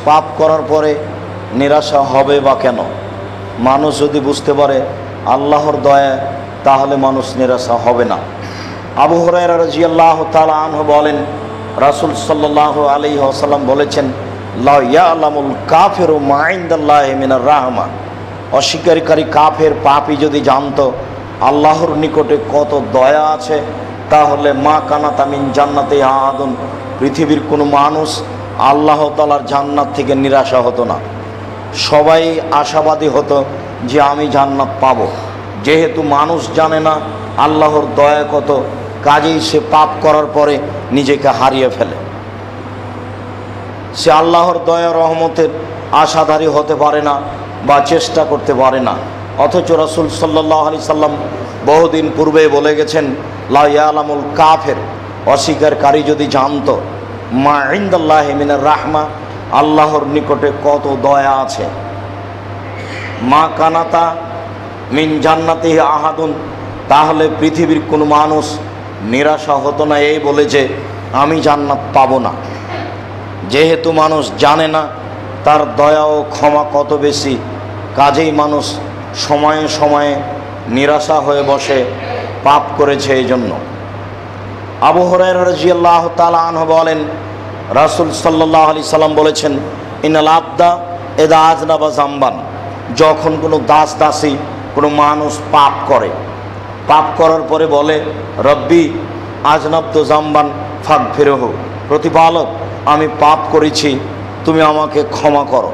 পাপ করার পরে নিরাশা হবে বা কেন? মানুষ যদি বুঝতে পারে আল্লাহর দয়া, তাহলে মানুষ নিরাশা হবে না। আবু হুরায়রা রাদিয়াল্লাহু তাআলা আনহু বলেন, রাসূল সাল্লাল্লাহু আলাইহি ওয়াসাল্লাম বলেছেন, লা ইয়ালামুল কাফিরু মা ইনদাল্লাহি মিনার রাহমা। অস্বীকারী কাফের পাপী যদি জানতো আল্লাহর নিকটে কত দয়া আছে, তাহলে মা কানাতা মিন জান্নাতি আহাদুন, পৃথিবীর কোনো মানুষ আল্লাহ তাআলার জান্নাত থেকে নিরাশা হতো না। সবাই আশাবাদী হতো যে আমি জান্নাত পাব। যেহেতু মানুষ জানে না আল্লাহর দয়া কত, কাজেই সে পাপ করার পরে নিজেকে হারিয়ে ফেলে। সে আল্লাহর দয়া রহমতের আশাধারী হতে পারে না বা চেষ্টা করতে পারে না। অথচ রাসূল সাল্লাল্লাহু আলাইহি সাল্লাম বহুদিন পূর্বে বলে গেছেন, লা ইয়ালামুল কাফির, অস্বীকারী যদি জানতো মা ইনদাল্লাহি মিনার রাহমা, আল্লাহর নিকটে কত দয়া আছে। মা কানাতা মিন জান্নাতিহি আহাদুন, তাহলে পৃথিবীর কোনো মানুষ নিরাশা হতো না এই বলে যে আমি জান্নাত পাবো না। যেহেতু মানুষ জানে না তার দয়া ও ক্ষমা কত বেশি, কাজেই মানুষ সময়ে সময়ে নিরাশা হয়ে বসে পাপ করেছে এই জন্য। আবু হুরায়রা রাদিয়াল্লাহু তাআলা আনহু বলেন, রাসূল সাল্লাল্লাহু আলাইহি সাল্লাম বলেছেন, ইন্নাল আবদা ইযা আযনাবা যামবান, যখন কোনো দাস দাসী কোনো মানুষ পাপ করে, পাপ করার পরে বলে, রব্বি আযনাবতু যামবান ফাগফিরহু, প্রতিপালক আমি পাপ করেছি, তুমি আমাকে ক্ষমা করো।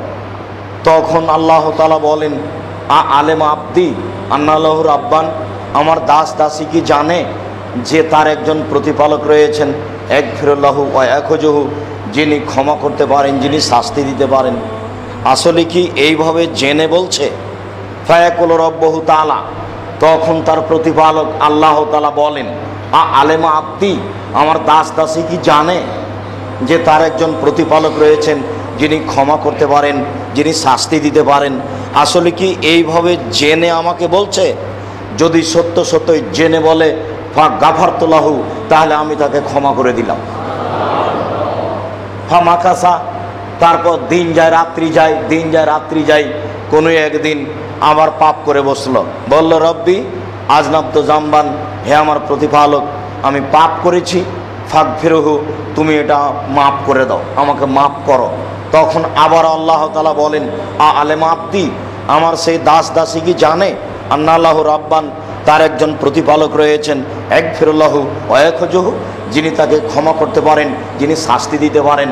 তখন আল্লাহ তাআলা বলেন, আলেম আব্দি আন্না লাহু রাব্বান, আমার দাস দাসী কি জানে যে তার একজন প্রতিপালক রয়েছেন, একফিরুল্লাহু ওয়া ইয়াখুজুহু, যিনি ক্ষমা করতে পারেন, যিনি শাস্তি দিতে পারেন। আসলে কি এইভাবে জেনে বলছে? ফায়াকুল রব্বহু তাআলা, তখন তার প্রতিপালক আল্লাহ তাআলা বলেন, আলেমা আব্দি, আমার দাস দাসী কি জানে যে তার একজন প্রতিপালক রয়েছেন, যিনি ক্ষমা করতে পারেন, যিনি শাস্তি দিতে পারেন? আসলে কি এইভাবে জেনে আমাকে বলছে? যদি সত্য সত্যই জেনে বলে গাফারতু লাহু, তাহলে আমি তাকে ক্ষমা করে দিলাম। ফামাকাসা, তারপর দিন যায় রাত্রি যায়, দিন যায় রাত্রি যায়, কোনো একদিন আবার পাপ করে বসলো, বলল, রব্বি আযনাবতু যামবান, হে আমার প্রতিপালক আমি পাপ করেছি, ফাগফিরহু, তুমি এটা মাফ করে দাও, আমাকে মাফ করো। তখন আবার আল্লাহ তাআলা বলেন, আলেম আব্দি, আমার সেই দাস দাসী কি জানে আন্না লাহু রাব্বান, তার একজন প্রতিপালক রয়েছেন, একফিরুল্লাহু ওয়া ইয়াখুজুহু, যিনি তাকে ক্ষমা করতে পারেন, যিনি শাস্তি দিতে পারেন?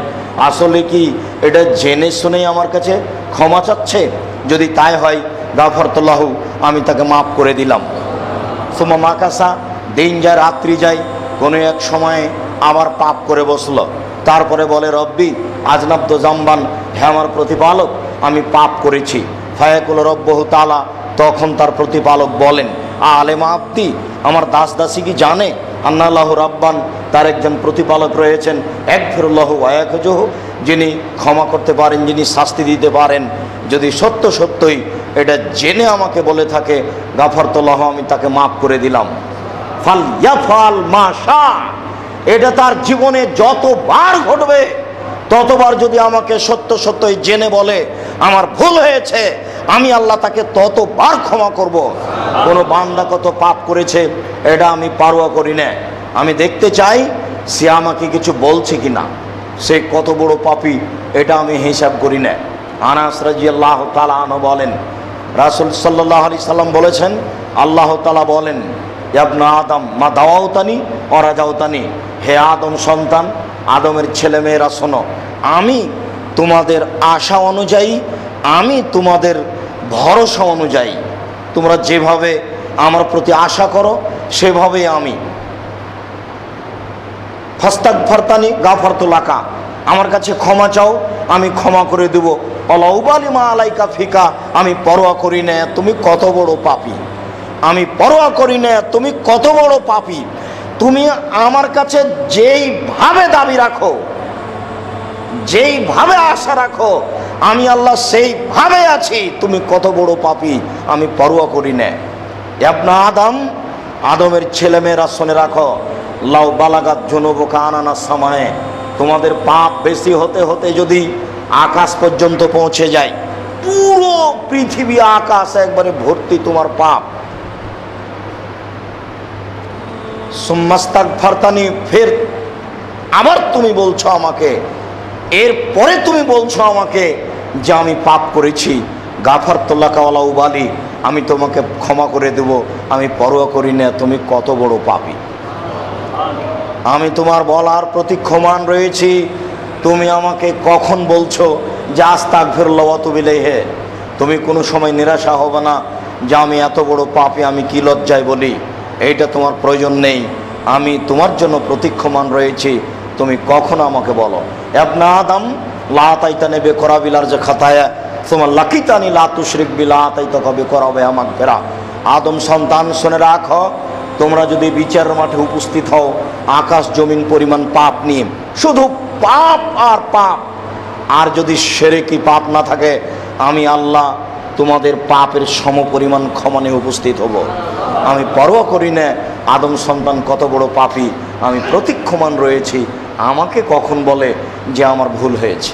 আসলে কি এটা জেনে শুনেই আমার কাছে ক্ষমা চাচ্ছে? যদি তাই হয়, গাফারতু লাহু, আমি তাকে মাফ করে দিলাম। সুম্মা মাকাসা, দিন যায় রাত্রি যায়, কোনো এক সময়ে আবার পাপ করে বসলো, তারপরে বলে, রব্বি আযনাবতু যামবান, হে আমার প্রতিপালক আমি পাপ করেছি। ফায়াকুল রব্বহু তাআলা, তখন তার প্রতিপালক বলেন, আলেম আব্দি, আমার দাস দাসী কি জানে আন্না লাহু রাব্বান, তার একজন প্রতিপালক রয়েছেন, একফিরুল্লাহু ওয়া ইয়াখুজুহু, যিনি ক্ষমা করতে পারেন, যিনি শাস্তি দিতে পারেন? যদি সত্য সত্যই এটা জেনে আমাকে বলে থাকে, গাফারতু লাহু, আমি তাকে মাফ করে দিলাম। ফাল ইয়াফাল মা শা, এটা তার জীবনে যতবার ঘটবে ততবার যদি আমাকে সত্য সত্যই জেনে বলে আমার ভুল হয়েছে, আমি আল্লাহ তাকে ততবার ক্ষমা করব। কোনো বান্দা কত পাপ করেছে এটা আমি পারোয়া করি না, আমি দেখতে চাই সে আমাকে কিছু বলছে কিনা, সে কত বড় পাপী এটা আমি হিসাব করি না। আনাস রাদিয়াল্লাহু তাআলা আনহু বলেন, রাসূল সাল্লাল্লাহু আলাইহি সাল্লাম বলেছেন, আল্লাহ তাআলা বলেন, ইবনা আদম মা দাওয়াতানি ওয়া রাজাউতানি, হে আদম সন্তান, আদমের ছেলেমেয়েরা শোনো, আমি তোমাদের আশা অনুযায়ী, আমি তোমাদের ভরসা অনুযায়ী, তোমরা যেভাবে আমার প্রতি আশা করো সেভাবেই আমি। ফাস্তাগফারতানি গাফারতু লাকা, আমার কাছে ক্ষমা চাও, আমি ক্ষমা করে দেব। ওয়ালা উবালি মা আলাইকা ফিকা, আমি পরোয়া করি না তুমি কত বড় পাপী, আমি পরোয়া করি না তুমি কত বড় পাপী। তুমি আমার কাছে যেইভাবে দাবি রাখো, যেইভাবে আশা রাখো, আমি আল্লাহ সেইভাবে আছি, তুমি কত বড় পাপী, আমি পরোয়া করি না। ইবনা আদম, আদমের ছেলেমেয়েরা শুনে রাখো, লাউ বালাগাত জুনুবুকা আনানা সামায়ে, তোমাদের পাপ বেশি হতে হতে যদি আকাশ পর্যন্ত পৌঁছে যায়, পুরো পৃথিবী আকাশ একবারে ভর্তি তোমার পাপ। সুম্মাস্তাগফারতানি, ফের আবার তুমি বলছো আমাকে, এরপরে তুমি বলছো আমাকে যে আমি পাপ করেছি, গাফারতু লাকা ওয়ালা উবালি, আমি তোমাকে ক্ষমা করে দেব, আমি পরোয়া করি না তুমি কত বড় পাপী। আমি তোমার বলার প্রতি ক্ষমান রয়েছি, তুমি আমাকে কখন বলছো যে আস্তাগফিরুল্লাহ ওয়া আতুবু ইলাইহি? তুমি কোনো সময় নিরাশা হবে না যে আমি এত বড় পাপী, আমি কি লজ্জায় বলি, এইটা তোমার প্রয়োজন নেই। আমি তোমার জন্য প্রতীক্ষমান রয়েছি, তুমি কখনো আমাকে বলো ইবনা আদম লা তাইতানি বিকরাবিলার যে খাতায়া তোমার লাকিতানি লা তুশরিক বিলা তাইতাকা বিকরাবে মাগফিরা। আদম সন্তান শুনে রাখো, তোমরা যদি বিচারের মাঠে উপস্থিত হও আকাশ জমিন পরিমাণ পাপ নিয়ে, শুধু পাপ আর পাপ, আর যদি শিরকি পাপ না থাকে, আমি আল্লাহ তোমাদের পাপের সমপরিমাণ ক্ষমা নিয়ে উপস্থিত হব। আমি পরোয়া করি না আদম সন্তান কত বড় পাপী, আমি প্রতীক্ষমান রয়েছি, আমাকে কখন বলে যে আমার ভুল হয়েছে।